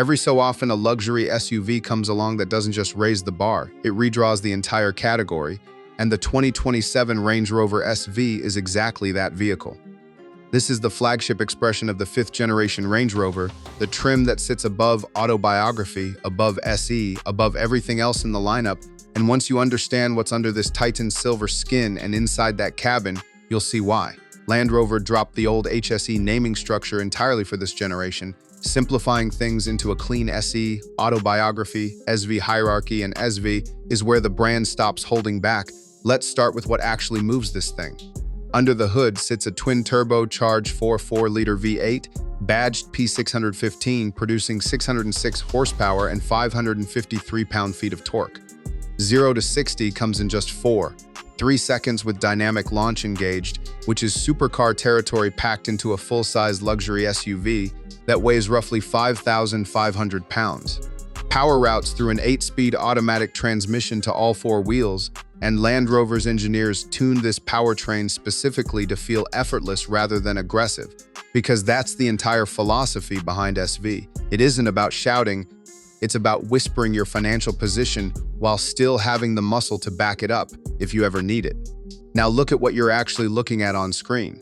Every so often, a luxury SUV comes along that doesn't just raise the bar, it redraws the entire category, and the 2027 Range Rover SV is exactly that vehicle. This is the flagship expression of the fifth-generation Range Rover, the trim that sits above autobiography, above SE, above everything else in the lineup, and once you understand what's under this Titan silver skin and inside that cabin, you'll see why. Land Rover dropped the old HSE naming structure entirely for this generation, simplifying things into a clean SE, autobiography, SV hierarchy, and SV is where the brand stops holding back. Let's start with what actually moves this thing. Under the hood sits a twin-turbocharged 4.4-liter V8, badged P615, producing 606 horsepower and 553 pound-feet of torque. 0 to 60 comes in just 3 seconds with dynamic launch engaged, which is supercar territory packed into a full-size luxury SUV that weighs roughly 5,500 pounds. Power routes through an 8-speed automatic transmission to all 4 wheels, and Land Rover's engineers tuned this powertrain specifically to feel effortless rather than aggressive, because that's the entire philosophy behind SV. It isn't about shouting, it's about whispering your financial position while still having the muscle to back it up if you ever need it. Now look at what you're actually looking at on screen.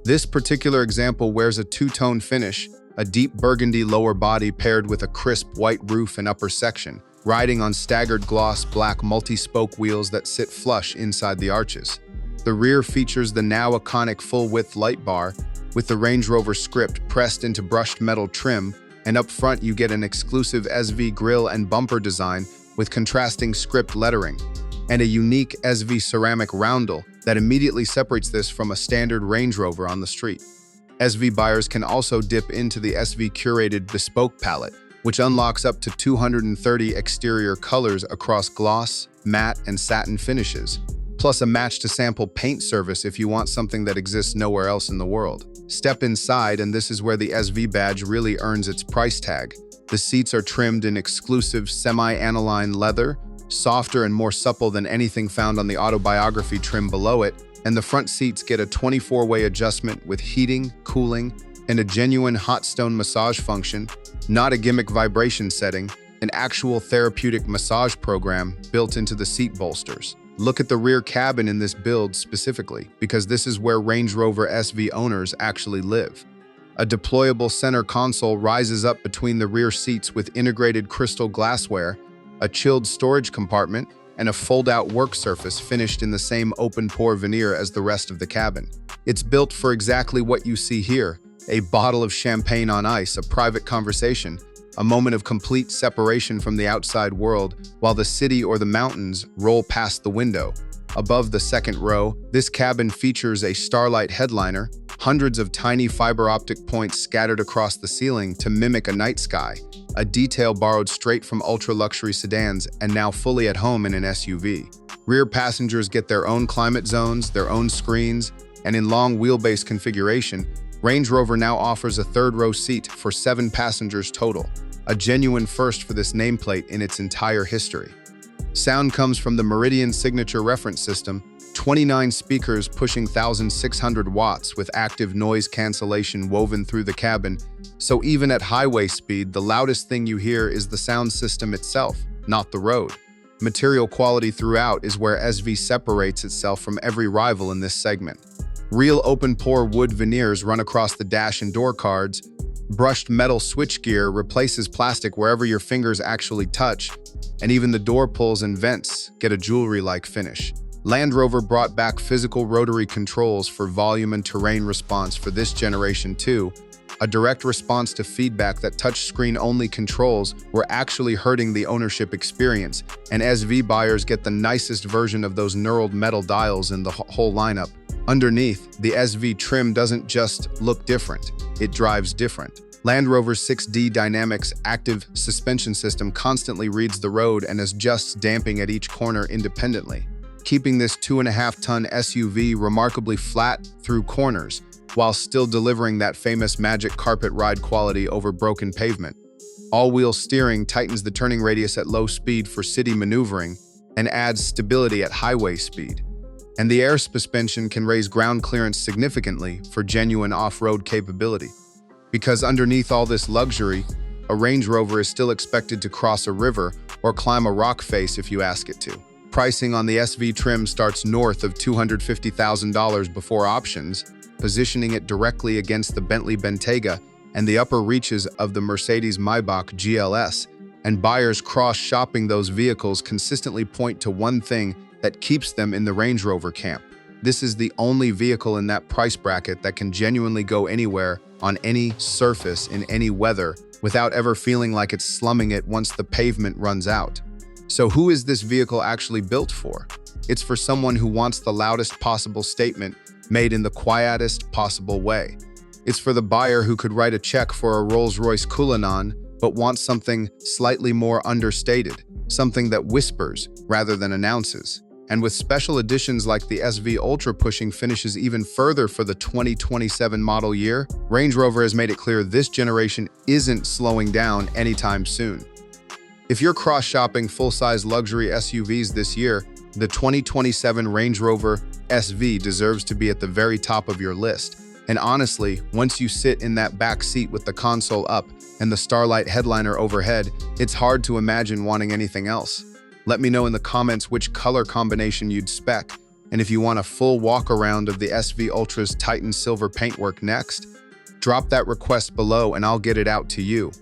This particular example wears a two-tone finish, a deep burgundy lower body paired with a crisp white roof and upper section, riding on staggered gloss black multi-spoke wheels that sit flush inside the arches. The rear features the now iconic full-width light bar with the Range Rover script pressed into brushed metal trim, and up front you get an exclusive SV grille and bumper design with contrasting script lettering, and a unique SV ceramic roundel that immediately separates this from a standard Range Rover on the street. SV buyers can also dip into the SV curated bespoke palette, which unlocks up to 230 exterior colors across gloss, matte, and satin finishes, plus a match-to-sample paint service if you want something that exists nowhere else in the world. Step inside, and this is where the SV badge really earns its price tag. The seats are trimmed in exclusive semi-aniline leather, softer and more supple than anything found on the autobiography trim below it, and the front seats get a 24-way adjustment with heating, cooling, and a genuine hot stone massage function, not a gimmick vibration setting, an actual therapeutic massage program built into the seat bolsters. Look at the rear cabin in this build specifically, because this is where Range Rover SV owners actually live. A deployable center console rises up between the rear seats with integrated crystal glassware, a chilled storage compartment, and a fold-out work surface finished in the same open-pore veneer as the rest of the cabin. It's built for exactly what you see here: a bottle of champagne on ice, a private conversation, a moment of complete separation from the outside world while the city or the mountains roll past the window. Above the second row, this cabin features a starlight headliner, hundreds of tiny fiber optic points scattered across the ceiling to mimic a night sky, a detail borrowed straight from ultra-luxury sedans and now fully at home in an SUV. Rear passengers get their own climate zones, their own screens, and in long wheelbase configuration, Range Rover now offers a third-row seat for 7 passengers total, a genuine first for this nameplate in its entire history. Sound comes from the Meridian Signature Reference System, 29 speakers pushing 1,600 watts with active noise cancellation woven through the cabin, so even at highway speed, the loudest thing you hear is the sound system itself, not the road. Material quality throughout is where SV separates itself from every rival in this segment. Real open-pore wood veneers run across the dash and door cards, brushed metal switchgear replaces plastic wherever your fingers actually touch, and even the door pulls and vents get a jewelry-like finish. Land Rover brought back physical rotary controls for volume and terrain response for this generation too, a direct response to feedback that touchscreen-only controls were actually hurting the ownership experience, and SV buyers get the nicest version of those knurled metal dials in the whole lineup. Underneath, the SV trim doesn't just look different, it drives different. Land Rover's 6D Dynamics active suspension system constantly reads the road and adjusts damping at each corner independently, keeping this 2.5-ton SUV remarkably flat through corners, while still delivering that famous magic carpet ride quality over broken pavement. All-wheel steering tightens the turning radius at low speed for city maneuvering and adds stability at highway speed. And the air suspension can raise ground clearance significantly for genuine off-road capability. Because underneath all this luxury, a Range Rover is still expected to cross a river or climb a rock face if you ask it to. Pricing on the SV trim starts north of $250,000 before options, positioning it directly against the Bentley Bentayga and the upper reaches of the Mercedes-Maybach GLS, and buyers cross-shopping those vehicles consistently point to one thing that keeps them in the Range Rover camp. This is the only vehicle in that price bracket that can genuinely go anywhere, on any surface, in any weather, without ever feeling like it's slumming it once the pavement runs out. So who is this vehicle actually built for? It's for someone who wants the loudest possible statement made in the quietest possible way. It's for the buyer who could write a check for a Rolls-Royce Cullinan but wants something slightly more understated, something that whispers rather than announces. And with special editions like the SV Ultra pushing finishes even further for the 2027 model year, Range Rover has made it clear this generation isn't slowing down anytime soon. If you're cross-shopping full-size luxury SUVs this year, the 2027 Range Rover SV deserves to be at the very top of your list. And honestly, once you sit in that back seat with the console up and the Starlight headliner overhead, it's hard to imagine wanting anything else. Let me know in the comments which color combination you'd spec, and if you want a full walk-around of the SV Ultra's Titan silver paintwork next, drop that request below and I'll get it out to you.